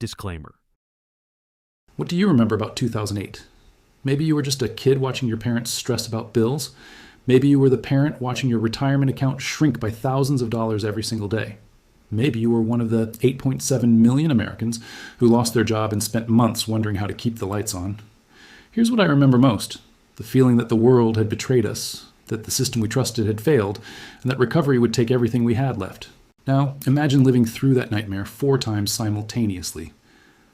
Disclaimer. What do you remember about 2008? Maybe you were just a kid watching your parents stress about bills. Maybe you were the parent watching your retirement account shrink by thousands of dollars every single day. Maybe you were one of the 8.7 million Americans who lost their job and spent months wondering how to keep the lights on. Here's what I remember most: the feeling that the world had betrayed us, that the system we trusted had failed, and that recovery would take everything we had left. Now, imagine living through that nightmare 4 times simultaneously.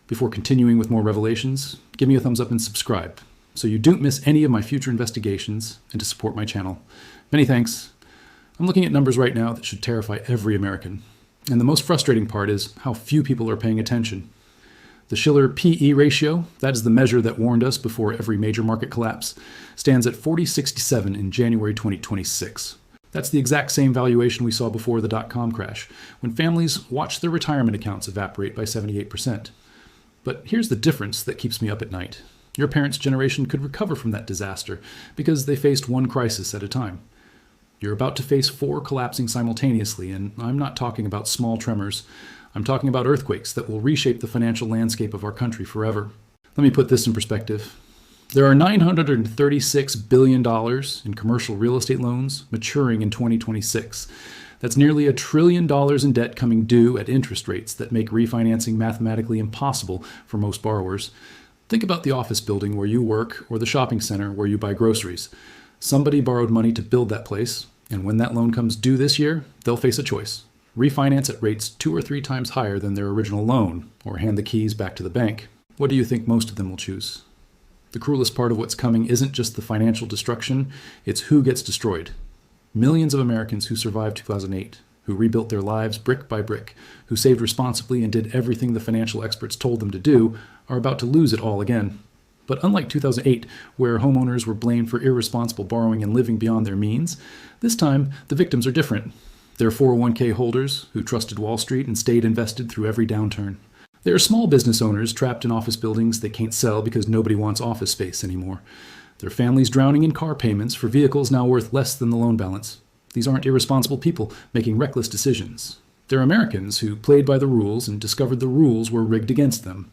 Before continuing with more revelations, give me a thumbs up and subscribe so you don't miss any of my future investigations and to support my channel. Many thanks. I'm looking at numbers right now that should terrify every American. And the most frustrating part is how few people are paying attention. The Shiller PE ratio, that is the measure that warned us before every major market collapse, stands at 40.67 in January 2026. That's the exact same valuation we saw before the dot-com crash, when families watched their retirement accounts evaporate by 78%. But here's the difference that keeps me up at night. Your parents' generation could recover from that disaster because they faced one crisis at a time. You're about to face 4 collapsing simultaneously, and I'm not talking about small tremors. I'm talking about earthquakes that will reshape the financial landscape of our country forever. Let me put this in perspective. There are $936 billion in commercial real estate loans maturing in 2026. That's nearly $1 trillion in debt coming due at interest rates that make refinancing mathematically impossible for most borrowers. Think about the office building where you work or the shopping center where you buy groceries. Somebody borrowed money to build that place, and when that loan comes due this year, they'll face a choice: refinance at rates 2 or 3 times higher than their original loan, or hand the keys back to the bank. What do you think most of them will choose? The cruelest part of what's coming isn't just the financial destruction, it's who gets destroyed. Millions of Americans who survived 2008, who rebuilt their lives brick by brick, who saved responsibly and did everything the financial experts told them to do, are about to lose it all again. But unlike 2008, where homeowners were blamed for irresponsible borrowing and living beyond their means, this time the victims are different. They're 401k holders who trusted Wall Street and stayed invested through every downturn. They are small business owners trapped in office buildings they can't sell because nobody wants office space anymore. Their families drowning in car payments for vehicles now worth less than the loan balance. These aren't irresponsible people making reckless decisions. They're Americans who played by the rules and discovered the rules were rigged against them.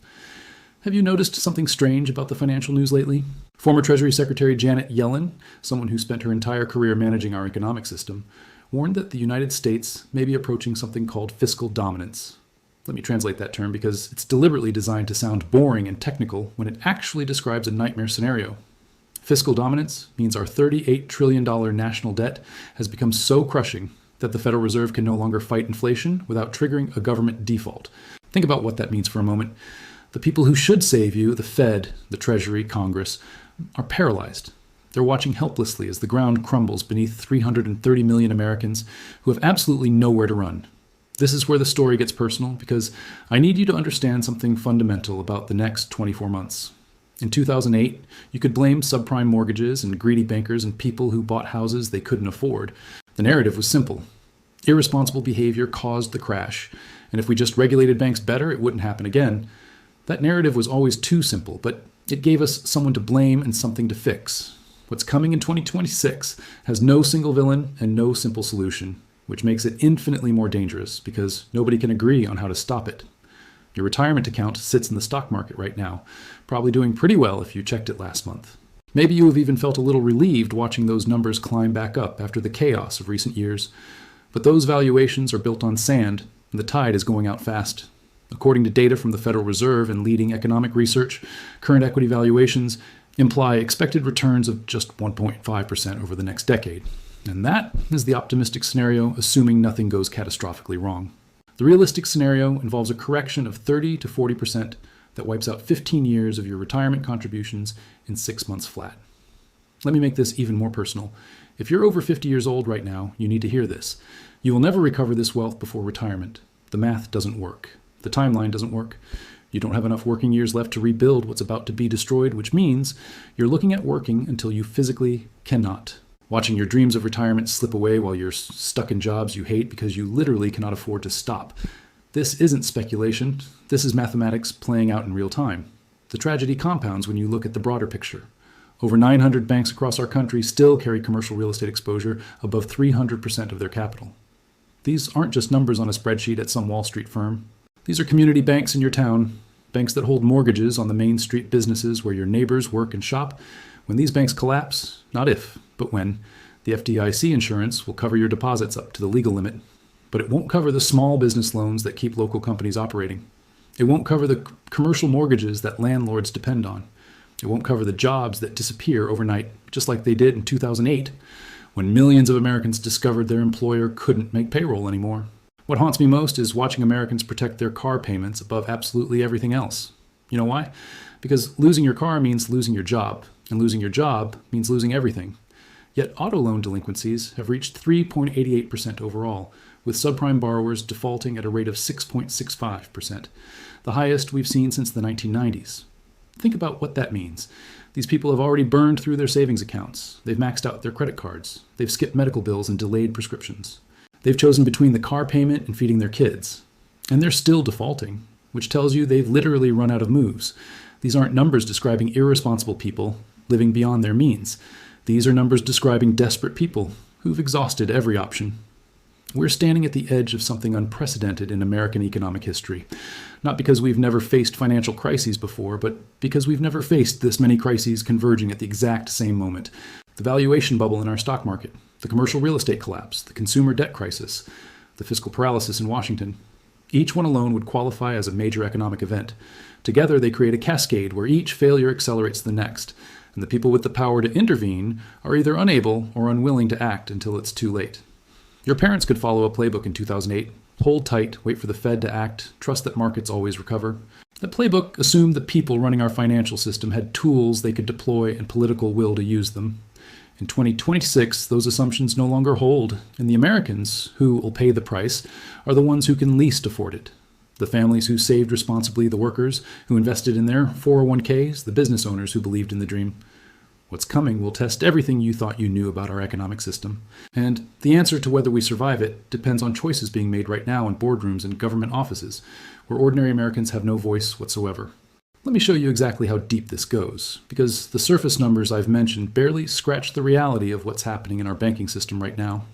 Have you noticed something strange about the financial news lately? Former Treasury Secretary Janet Yellen, someone who spent her entire career managing our economic system, warned that the United States may be approaching something called fiscal dominance. Let me translate that term because it's deliberately designed to sound boring and technical when it actually describes a nightmare scenario. Fiscal dominance means our $38 trillion national debt has become so crushing that the Federal Reserve can no longer fight inflation without triggering a government default. Think about what that means for a moment. The people who should save you, the Fed, the Treasury, Congress, are paralyzed. They're watching helplessly as the ground crumbles beneath 330 million Americans who have absolutely nowhere to run. This is where the story gets personal, because I need you to understand something fundamental about the next 24 months. In 2008, you could blame subprime mortgages and greedy bankers and people who bought houses they couldn't afford. The narrative was simple. Irresponsible behavior caused the crash, and if we just regulated banks better, it wouldn't happen again. That narrative was always too simple, but it gave us someone to blame and something to fix. What's coming in 2026 has no single villain and no simple solution, which makes it infinitely more dangerous because nobody can agree on how to stop it. Your retirement account sits in the stock market right now, probably doing pretty well if you checked it last month. Maybe you have even felt a little relieved watching those numbers climb back up after the chaos of recent years. But those valuations are built on sand, and the tide is going out fast. According to data from the Federal Reserve and leading economic research, current equity valuations imply expected returns of just 1.5% over the next decade. And that is the optimistic scenario, assuming nothing goes catastrophically wrong. The realistic scenario involves a correction of 30 to 40% that wipes out 15 years of your retirement contributions in 6 months flat. Let me make this even more personal. If you're over 50 years old right now, you need to hear this. You will never recover this wealth before retirement. The math doesn't work. The timeline doesn't work. You don't have enough working years left to rebuild what's about to be destroyed, which means you're looking at working until you physically cannot. Watching your dreams of retirement slip away while you're stuck in jobs you hate because you literally cannot afford to stop. This isn't speculation. This is mathematics playing out in real time. The tragedy compounds when you look at the broader picture. Over 900 banks across our country still carry commercial real estate exposure above 300% of their capital. These aren't just numbers on a spreadsheet at some Wall Street firm. These are community banks in your town, banks that hold mortgages on the main street businesses where your neighbors work and shop. When these banks collapse, not if, but when, the FDIC insurance will cover your deposits up to the legal limit, but it won't cover the small business loans that keep local companies operating. It won't cover the commercial mortgages that landlords depend on. It won't cover the jobs that disappear overnight, just like they did in 2008, when millions of Americans discovered their employer couldn't make payroll anymore. What haunts me most is watching Americans protect their car payments above absolutely everything else. You know why? Because losing your car means losing your job, and losing your job means losing everything. Yet auto loan delinquencies have reached 3.88% overall, with subprime borrowers defaulting at a rate of 6.65%, the highest we've seen since the 1990s. Think about what that means. These people have already burned through their savings accounts. They've maxed out their credit cards. They've skipped medical bills and delayed prescriptions. They've chosen between the car payment and feeding their kids. And they're still defaulting, which tells you they've literally run out of moves. These aren't numbers describing irresponsible people living beyond their means. These are numbers describing desperate people who've exhausted every option. We're standing at the edge of something unprecedented in American economic history. Not because we've never faced financial crises before, but because we've never faced this many crises converging at the exact same moment. The valuation bubble in our stock market, the commercial real estate collapse, the consumer debt crisis, the fiscal paralysis in Washington. Each one alone would qualify as a major economic event. Together, they create a cascade where each failure accelerates the next, and the people with the power to intervene are either unable or unwilling to act until it's too late. Your parents could follow a playbook in 2008. Hold tight, wait for the Fed to act, trust that markets always recover. The playbook assumed the people running our financial system had tools they could deploy and political will to use them. In 2026, those assumptions no longer hold, and the Americans, who will pay the price, are the ones who can least afford it. The families who saved responsibly, the workers who invested in their 401ks, the business owners who believed in the dream. What's coming will test everything you thought you knew about our economic system. And the answer to whether we survive it depends on choices being made right now in boardrooms and government offices, where ordinary Americans have no voice whatsoever. Let me show you exactly how deep this goes, because the surface numbers I've mentioned barely scratch the reality of what's happening in our banking system right now.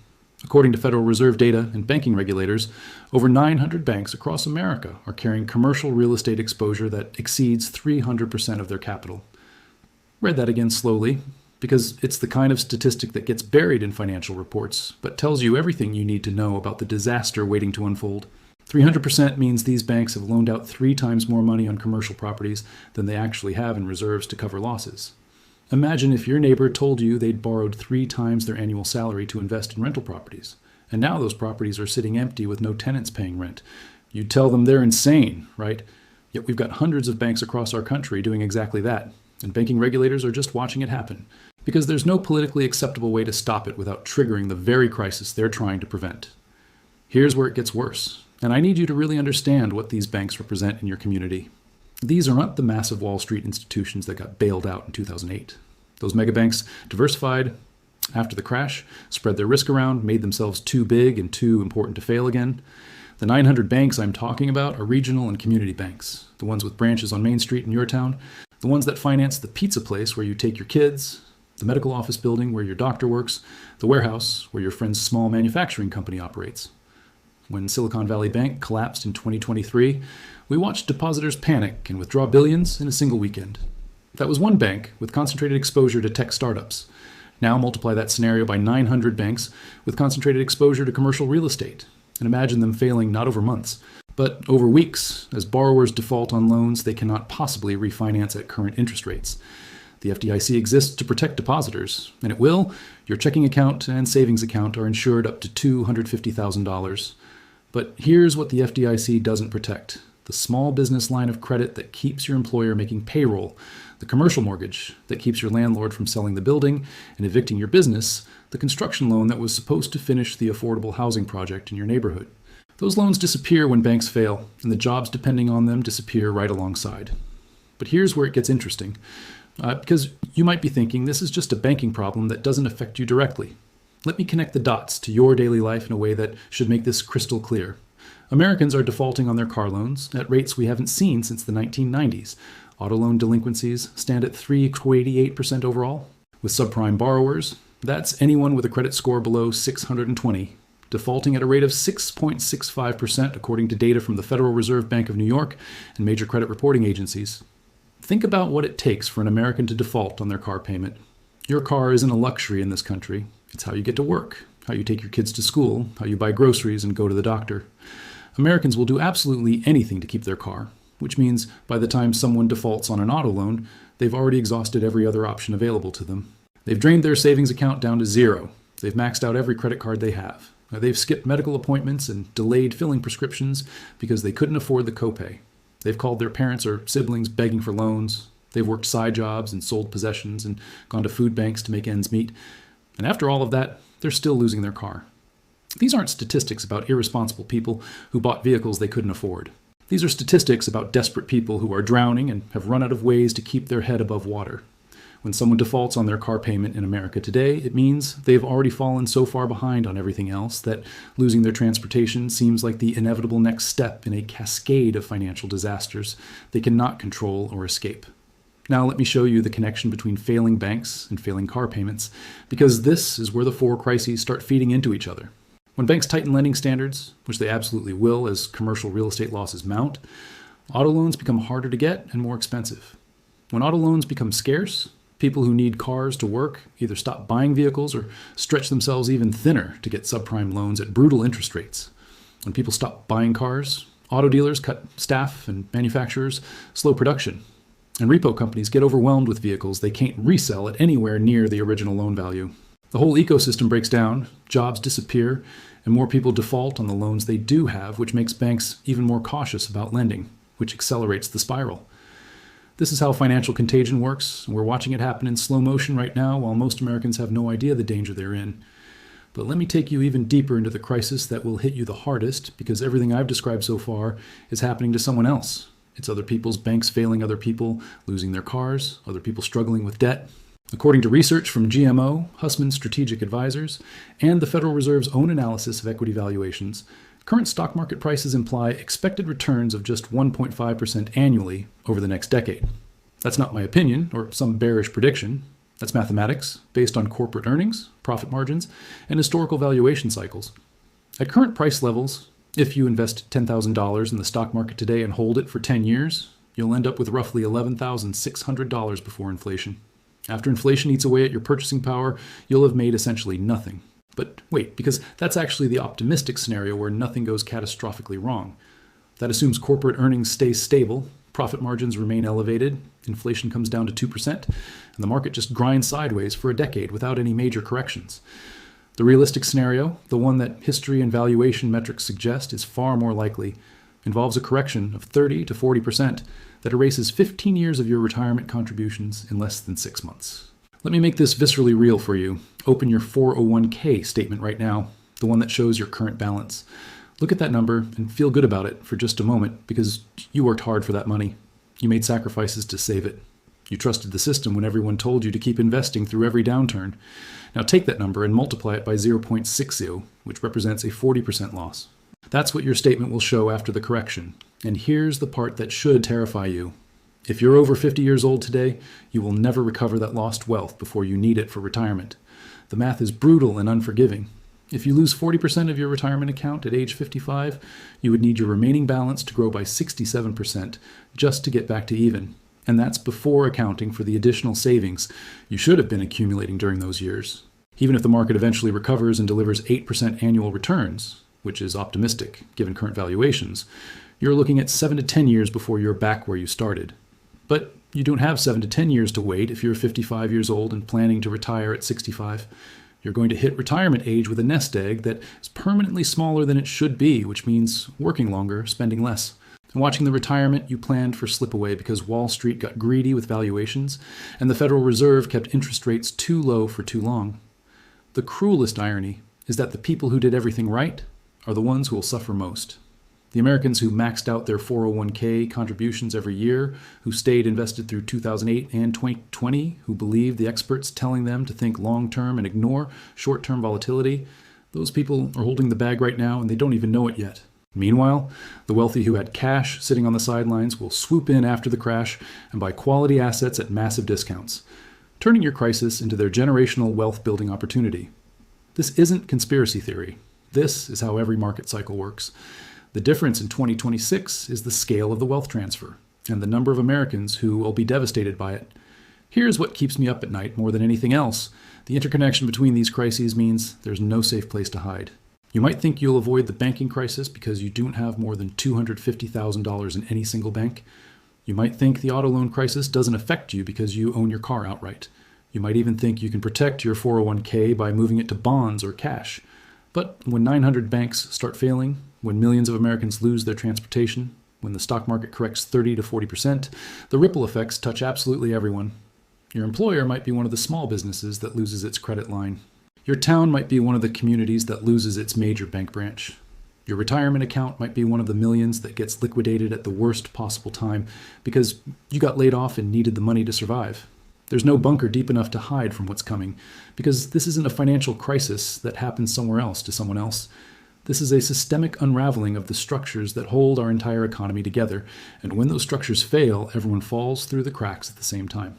According to Federal Reserve data and banking regulators, over 900 banks across America are carrying commercial real estate exposure that exceeds 300% of their capital. Read that again slowly, because it's the kind of statistic that gets buried in financial reports, but tells you everything you need to know about the disaster waiting to unfold. 300% means these banks have loaned out 3 times more money on commercial properties than they actually have in reserves to cover losses. Imagine if your neighbor told you they'd borrowed 3 times their annual salary to invest in rental properties, and now those properties are sitting empty with no tenants paying rent. You'd tell them they're insane, right? Yet we've got hundreds of banks across our country doing exactly that, and banking regulators are just watching it happen, because there's no politically acceptable way to stop it without triggering the very crisis they're trying to prevent. Here's where it gets worse. And I need you to really understand what these banks represent in your community. These are not the massive Wall Street institutions that got bailed out in 2008. Those megabanks diversified after the crash, spread their risk around, made themselves too big and too important to fail again. The 900 banks I'm talking about are regional and community banks, the ones with branches on Main Street in your town, the ones that finance the pizza place where you take your kids, the medical office building where your doctor works, the warehouse where your friend's small manufacturing company operates. When Silicon Valley Bank collapsed in 2023, we watched depositors panic and withdraw billions in a single weekend. That was one bank with concentrated exposure to tech startups. Now multiply that scenario by 900 banks with concentrated exposure to commercial real estate, and imagine them failing not over months, but over weeks, as borrowers default on loans they cannot possibly refinance at current interest rates. The FDIC exists to protect depositors, and it will. Your checking account and savings account are insured up to $250,000. But here's what the FDIC doesn't protect: the small business line of credit that keeps your employer making payroll, the commercial mortgage that keeps your landlord from selling the building and evicting your business, the construction loan that was supposed to finish the affordable housing project in your neighborhood. Those loans disappear when banks fail, and the jobs depending on them disappear right alongside. But here's where it gets interesting, because you might be thinking this is just a banking problem that doesn't affect you directly. Let me connect the dots to your daily life in a way that should make this crystal clear. Americans are defaulting on their car loans at rates we haven't seen since the 1990s. Auto loan delinquencies stand at 3.88% overall. With subprime borrowers, that's anyone with a credit score below 620, defaulting at a rate of 6.65% according to data from the Federal Reserve Bank of New York and major credit reporting agencies. Think about what it takes for an American to default on their car payment. Your car isn't a luxury in this country. It's how you get to work, how you take your kids to school, how you buy groceries and go to the doctor. Americans will do absolutely anything to keep their car, which means by the time someone defaults on an auto loan, they've already exhausted every other option available to them. They've drained their savings account down to zero. They've maxed out every credit card they have. They've skipped medical appointments and delayed filling prescriptions because they couldn't afford the copay. They've called their parents or siblings begging for loans. They've worked side jobs and sold possessions and gone to food banks to make ends meet. And after all of that, they're still losing their car. These aren't statistics about irresponsible people who bought vehicles they couldn't afford. These are statistics about desperate people who are drowning and have run out of ways to keep their head above water. When someone defaults on their car payment in America today, it means they've already fallen so far behind on everything else that losing their transportation seems like the inevitable next step in a cascade of financial disasters they cannot control or escape. Now let me show you the connection between failing banks and failing car payments, because this is where the four crises start feeding into each other. When banks tighten lending standards, which they absolutely will as commercial real estate losses mount, auto loans become harder to get and more expensive. When auto loans become scarce, people who need cars to work either stop buying vehicles or stretch themselves even thinner to get subprime loans at brutal interest rates. When people stop buying cars, auto dealers cut staff and manufacturers slow production. And repo companies get overwhelmed with vehicles they can't resell at anywhere near the original loan value. The whole ecosystem breaks down, jobs disappear, and more people default on the loans they do have, which makes banks even more cautious about lending, which accelerates the spiral. This is how financial contagion works, and we're watching it happen in slow motion right now while most Americans have no idea the danger they're in. But let me take you even deeper into the crisis that will hit you the hardest, because everything I've described so far is happening to someone else. It's other people's banks failing other people, losing their cars, other people struggling with debt. According to research from GMO, Hussman Strategic Advisors, and the Federal Reserve's own analysis of equity valuations, current stock market prices imply expected returns of just 1.5% annually over the next decade. That's not my opinion or some bearish prediction. That's mathematics based on corporate earnings, profit margins, and historical valuation cycles. At current price levels, if you invest $10,000 in the stock market today and hold it for 10 years, you'll end up with roughly $11,600 before inflation. After inflation eats away at your purchasing power, you'll have made essentially nothing. But wait, because that's actually the optimistic scenario where nothing goes catastrophically wrong. That assumes corporate earnings stay stable, profit margins remain elevated, inflation comes down to 2%, and the market just grinds sideways for a decade without any major corrections. The realistic scenario, the one that history and valuation metrics suggest is far more likely, involves a correction of 30 to 40% that erases 15 years of your retirement contributions in less than 6 months. Let me make this viscerally real for you. Open your 401k statement right now, the one that shows your current balance. Look at that number and feel good about it for just a moment, because you worked hard for that money. You made sacrifices to save it. You trusted the system when everyone told you to keep investing through every downturn. Now take that number and multiply it by 0.60, which represents a 40% loss. That's what your statement will show after the correction. And here's the part that should terrify you. If you're over 50 years old today, you will never recover that lost wealth before you need it for retirement. The math is brutal and unforgiving. If you lose 40% of your retirement account at age 55, you would need your remaining balance to grow by 67% just to get back to even. And that's before accounting for the additional savings you should have been accumulating during those years. Even if the market eventually recovers and delivers 8% annual returns, which is optimistic given current valuations, you're looking at 7 to 10 years before you're back where you started. But you don't have 7 to 10 years to wait if you're 55 years old and planning to retire at 65. You're going to hit retirement age with a nest egg that is permanently smaller than it should be, which means working longer, spending less. And watching the retirement you planned for slip away because Wall Street got greedy with valuations and the Federal Reserve kept interest rates too low for too long. The cruelest irony is that the people who did everything right are the ones who will suffer most. The Americans who maxed out their 401k contributions every year, who stayed invested through 2008 and 2020, who believed the experts telling them to think long-term and ignore short-term volatility, those people are holding the bag right now and they don't even know it yet. Meanwhile, the wealthy who had cash sitting on the sidelines will swoop in after the crash and buy quality assets at massive discounts, turning your crisis into their generational wealth-building opportunity. This isn't conspiracy theory. This is how every market cycle works. The difference in 2026 is the scale of the wealth transfer and the number of Americans who will be devastated by it. Here's what keeps me up at night more than anything else. The interconnection between these crises means there's no safe place to hide. You might think you'll avoid the banking crisis because you don't have more than $250,000 in any single bank. You might think the auto loan crisis doesn't affect you because you own your car outright. You might even think you can protect your 401k by moving it to bonds or cash. But when 900 banks start failing, when millions of Americans lose their transportation, when the stock market corrects 30 to 40%, the ripple effects touch absolutely everyone. Your employer might be one of the small businesses that loses its credit line. Your town might be one of the communities that loses its major bank branch. Your retirement account might be one of the millions that gets liquidated at the worst possible time because you got laid off and needed the money to survive. There's no bunker deep enough to hide from what's coming because this isn't a financial crisis that happens somewhere else to someone else. This is a systemic unraveling of the structures that hold our entire economy together, and when those structures fail, everyone falls through the cracks at the same time.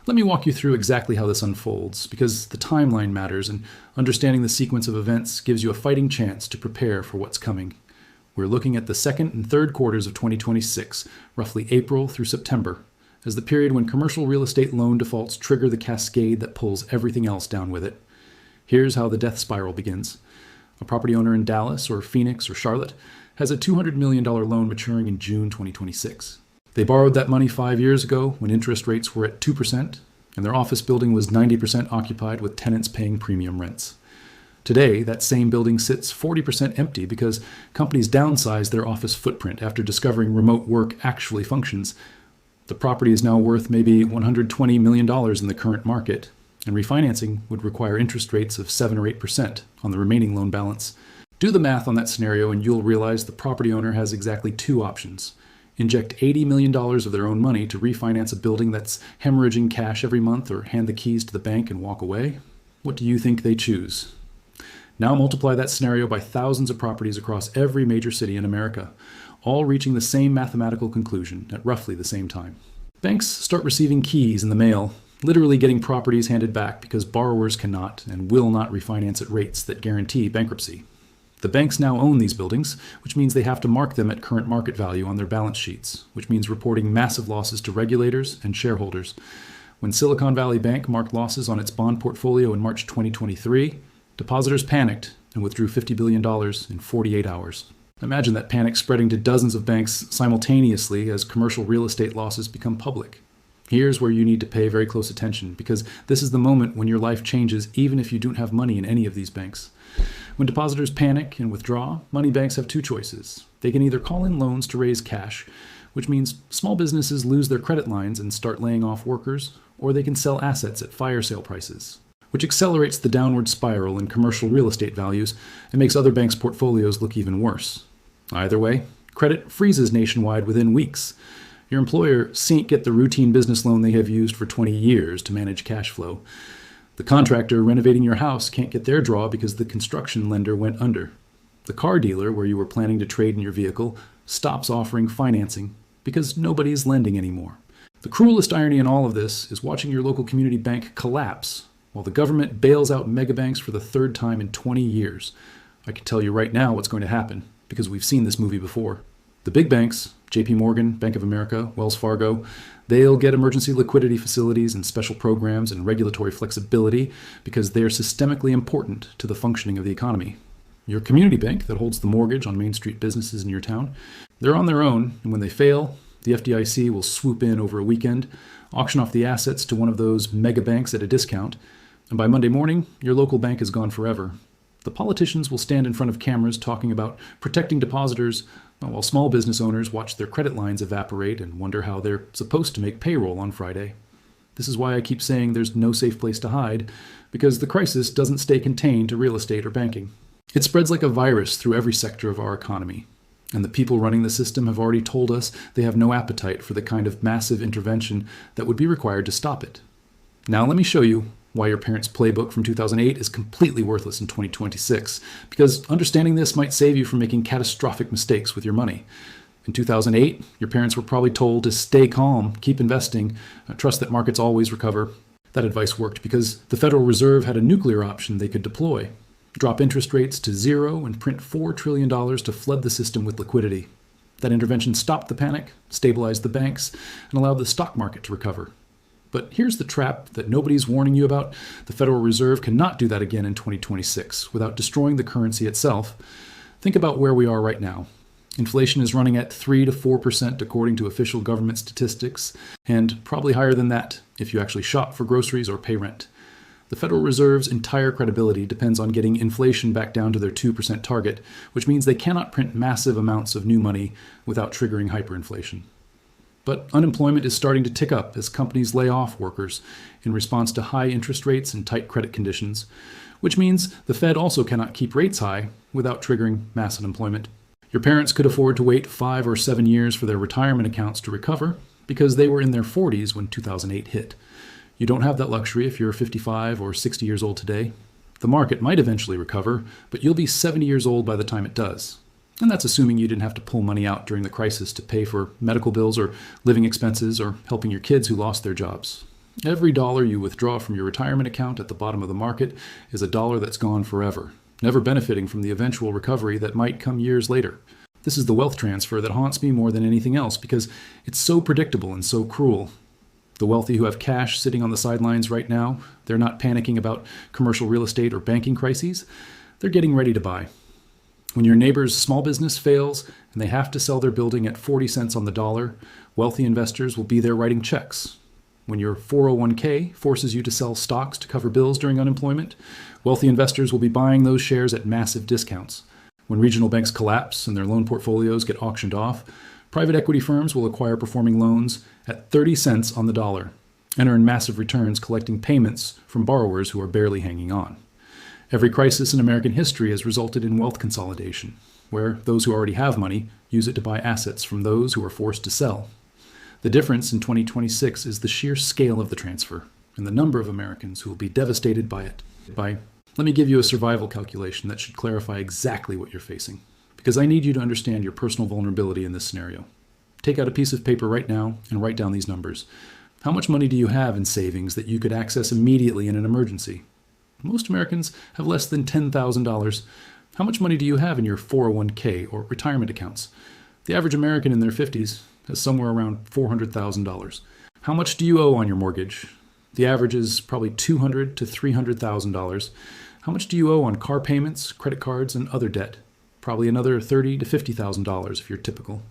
Let me walk you through exactly how this unfolds, because the timeline matters, and understanding the sequence of events gives you a fighting chance to prepare for what's coming. We're looking at the second and third quarters of 2026, roughly April through September, as the period when commercial real estate loan defaults trigger the cascade that pulls everything else down with it. Here's how the death spiral begins. A property owner in Dallas or Phoenix or Charlotte has a $200 million loan maturing in June 2026. They borrowed that money 5 years ago when interest rates were at 2%, and their office building was 90% occupied with tenants paying premium rents. Today, that same building sits 40% empty because companies downsized their office footprint after discovering remote work actually functions. The property is now worth maybe $120 million in the current market, and refinancing would require interest rates of 7 or 8% on the remaining loan balance. Do the math on that scenario and you'll realize the property owner has exactly two options. Inject $80 million of their own money to refinance a building that's hemorrhaging cash every month, or hand the keys to the bank and walk away. What do you think they choose? Now multiply that scenario by thousands of properties across every major city in America, all reaching the same mathematical conclusion at roughly the same time. Banks start receiving keys in the mail, literally getting properties handed back because borrowers cannot and will not refinance at rates that guarantee bankruptcy. The banks now own these buildings, which means they have to mark them at current market value on their balance sheets, which means reporting massive losses to regulators and shareholders. When Silicon Valley Bank marked losses on its bond portfolio in March 2023, depositors panicked and withdrew $50 billion in 48 hours. Imagine that panic spreading to dozens of banks simultaneously as commercial real estate losses become public. Here's where you need to pay very close attention, because this is the moment when your life changes even if you don't have money in any of these banks. When depositors panic and withdraw, money banks have two choices. They can either call in loans to raise cash, which means small businesses lose their credit lines and start laying off workers, or they can sell assets at fire sale prices, which accelerates the downward spiral in commercial real estate values and makes other banks' portfolios look even worse. Either way, credit freezes nationwide within weeks. Your employer can't get the routine business loan they have used for 20 years to manage cash flow. The contractor renovating your house can't get their draw because the construction lender went under. The car dealer where you were planning to trade in your vehicle stops offering financing because nobody's lending anymore. The cruelest irony in all of this is watching your local community bank collapse while the government bails out megabanks for the third time in 20 years. I can tell you right now what's going to happen because we've seen this movie before. The big banks, JP Morgan, Bank of America, Wells Fargo, they'll get emergency liquidity facilities and special programs and regulatory flexibility because they're systemically important to the functioning of the economy. Your community bank that holds the mortgage on Main Street businesses in your town, they're on their own, and when they fail, the FDIC will swoop in over a weekend, auction off the assets to one of those mega banks at a discount, and by Monday morning, your local bank is gone forever. The politicians will stand in front of cameras talking about protecting depositors, while small business owners watch their credit lines evaporate and wonder how they're supposed to make payroll on Friday. This is why I keep saying there's no safe place to hide, because the crisis doesn't stay contained to real estate or banking. It spreads like a virus through every sector of our economy, and the people running the system have already told us they have no appetite for the kind of massive intervention that would be required to stop it. Now let me show you why your parents' playbook from 2008 is completely worthless in 2026, because understanding this might save you from making catastrophic mistakes with your money. In 2008, your parents were probably told to stay calm, keep investing, trust that markets always recover. That advice worked because the Federal Reserve had a nuclear option they could deploy. drop interest rates to zero, and print $4 trillion to flood the system with liquidity. That intervention stopped the panic, stabilized the banks, and allowed the stock market to recover. But here's the trap that nobody's warning you about. The Federal Reserve cannot do that again in 2026 without destroying the currency itself. Think about where we are right now. Inflation is running at 3 to 4% according to official government statistics, and probably higher than that if you actually shop for groceries or pay rent. The Federal Reserve's entire credibility depends on getting inflation back down to their 2% target, which means they cannot print massive amounts of new money without triggering hyperinflation. But unemployment is starting to tick up as companies lay off workers in response to high interest rates and tight credit conditions, which means the Fed also cannot keep rates high without triggering mass unemployment. Your parents could afford to wait 5 or 7 years for their retirement accounts to recover because they were in their 40s when 2008 hit. You don't have that luxury if you're 55 or 60 years old today. The market might eventually recover, but you'll be 70 years old by the time it does. And that's assuming you didn't have to pull money out during the crisis to pay for medical bills or living expenses or helping your kids who lost their jobs. Every dollar you withdraw from your retirement account at the bottom of the market is a dollar that's gone forever, never benefiting from the eventual recovery that might come years later. This is the wealth transfer that haunts me more than anything else because it's so predictable and so cruel. The wealthy who have cash sitting on the sidelines right now, they're not panicking about commercial real estate or banking crises. They're getting ready to buy. When your neighbor's small business fails and they have to sell their building at 40 cents on the dollar, wealthy investors will be there writing checks. When your 401k forces you to sell stocks to cover bills during unemployment, wealthy investors will be buying those shares at massive discounts. When regional banks collapse and their loan portfolios get auctioned off, private equity firms will acquire performing loans at 30 cents on the dollar and earn massive returns collecting payments from borrowers who are barely hanging on. Every crisis in American history has resulted in wealth consolidation, where those who already have money use it to buy assets from those who are forced to sell. The difference in 2026 is the sheer scale of the transfer and the number of Americans who will be devastated by it. Let me give you a survival calculation that should clarify exactly what you're facing, because I need you to understand your personal vulnerability in this scenario. Take out a piece of paper right now and write down these numbers. How much money do you have in savings that you could access immediately in an emergency? Most Americans have less than $10,000. How much money do you have in your 401k or retirement accounts? The average American in their 50s has somewhere around $400,000. How much do you owe on your mortgage? The average is probably $200,000 to $300,000. How much do you owe on car payments, credit cards, and other debt? Probably another $30,000 to $50,000 if you're typical.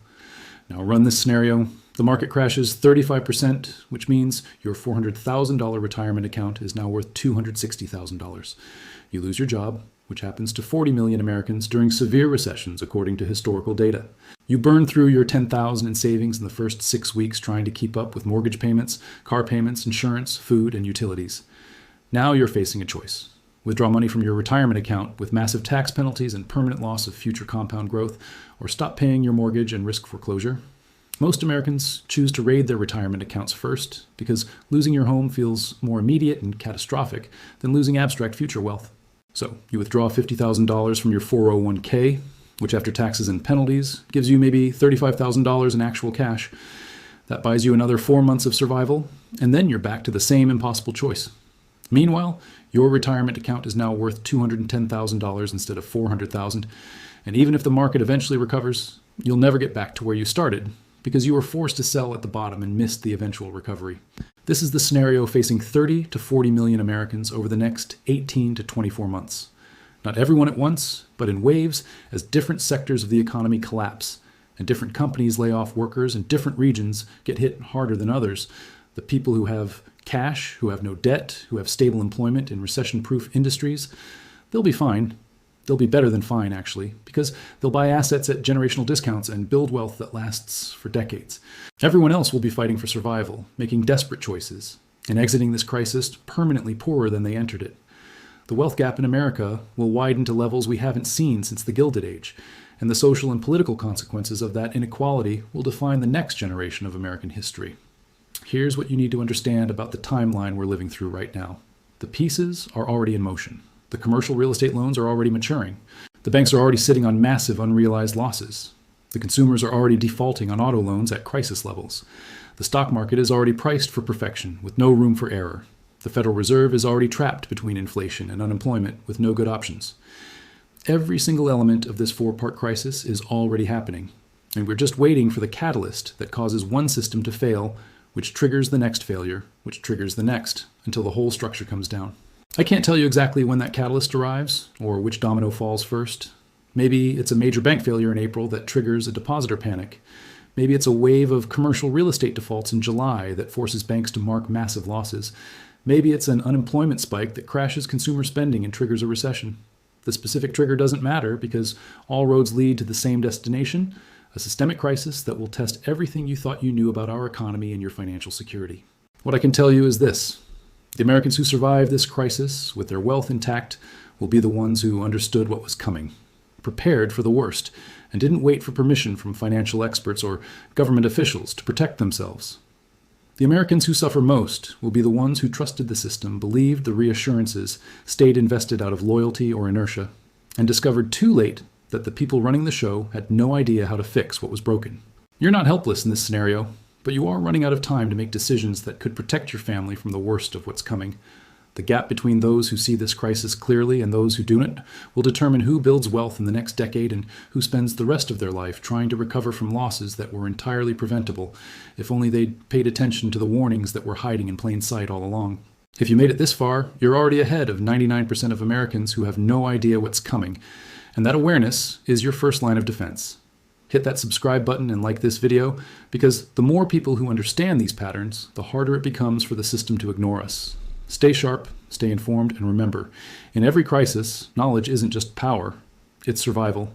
Now run this scenario. The market crashes 35%, which means your $400,000 retirement account is now worth $260,000. You lose your job, which happens to 40 million Americans during severe recessions, according to historical data. You burn through your $10,000 in savings in the first 6 weeks trying to keep up with mortgage payments, car payments, insurance, food, and utilities. Now you're facing a choice. Withdraw money from your retirement account with massive tax penalties and permanent loss of future compound growth, or stop paying your mortgage and risk foreclosure. Most Americans choose to raid their retirement accounts first because losing your home feels more immediate and catastrophic than losing abstract future wealth. So you withdraw $50,000 from your 401k, which after taxes and penalties gives you maybe $35,000 in actual cash. That buys you another 4 months of survival, and then you're back to the same impossible choice. Meanwhile, your retirement account is now worth $210,000 instead of $400,000, and even if the market eventually recovers, you'll never get back to where you started because you were forced to sell at the bottom and missed the eventual recovery. This is the scenario facing 30 to 40 million Americans over the next 18 to 24 months. Not everyone at once, but in waves as different sectors of the economy collapse and different companies lay off workers and different regions get hit harder than others. The people who have cash, who have no debt, who have stable employment in recession-proof industries, they'll be fine. They'll be better than fine, actually, because they'll buy assets at generational discounts and build wealth that lasts for decades. Everyone else will be fighting for survival, making desperate choices, and exiting this crisis permanently poorer than they entered it. The wealth gap in America will widen to levels we haven't seen since the Gilded Age, and the social and political consequences of that inequality will define the next generation of American history. Here's what you need to understand about the timeline we're living through right now. The pieces are already in motion. The commercial real estate loans are already maturing. The banks are already sitting on massive unrealized losses. The consumers are already defaulting on auto loans at crisis levels. The stock market is already priced for perfection with no room for error. The Federal Reserve is already trapped between inflation and unemployment with no good options. Every single element of this four-part crisis is already happening, and we're just waiting for the catalyst that causes one system to fail, which triggers the next failure, which triggers the next, until the whole structure comes down. I can't tell you exactly when that catalyst arrives, or which domino falls first. Maybe it's a major bank failure in April that triggers a depositor panic. Maybe it's a wave of commercial real estate defaults in July that forces banks to mark massive losses. Maybe it's an unemployment spike that crashes consumer spending and triggers a recession. The specific trigger doesn't matter because all roads lead to the same destination, a systemic crisis that will test everything you thought you knew about our economy and your financial security. What I can tell you is this: the Americans who survive this crisis with their wealth intact will be the ones who understood what was coming, prepared for the worst, and didn't wait for permission from financial experts or government officials to protect themselves. The Americans who suffer most will be the ones who trusted the system, believed the reassurances, stayed invested out of loyalty or inertia, and discovered too late that the people running the show had no idea how to fix what was broken. You're not helpless in this scenario, but you are running out of time to make decisions that could protect your family from the worst of what's coming. The gap between those who see this crisis clearly and those who don't will determine who builds wealth in the next decade and who spends the rest of their life trying to recover from losses that were entirely preventable, if only they'd paid attention to the warnings that were hiding in plain sight all along. If you made it this far, you're already ahead of 99% of Americans who have no idea what's coming, and that awareness is your first line of defense. Hit that subscribe button and like this video, because the more people who understand these patterns, the harder it becomes for the system to ignore us. Stay sharp, stay informed, and remember, in every crisis, knowledge isn't just power, it's survival.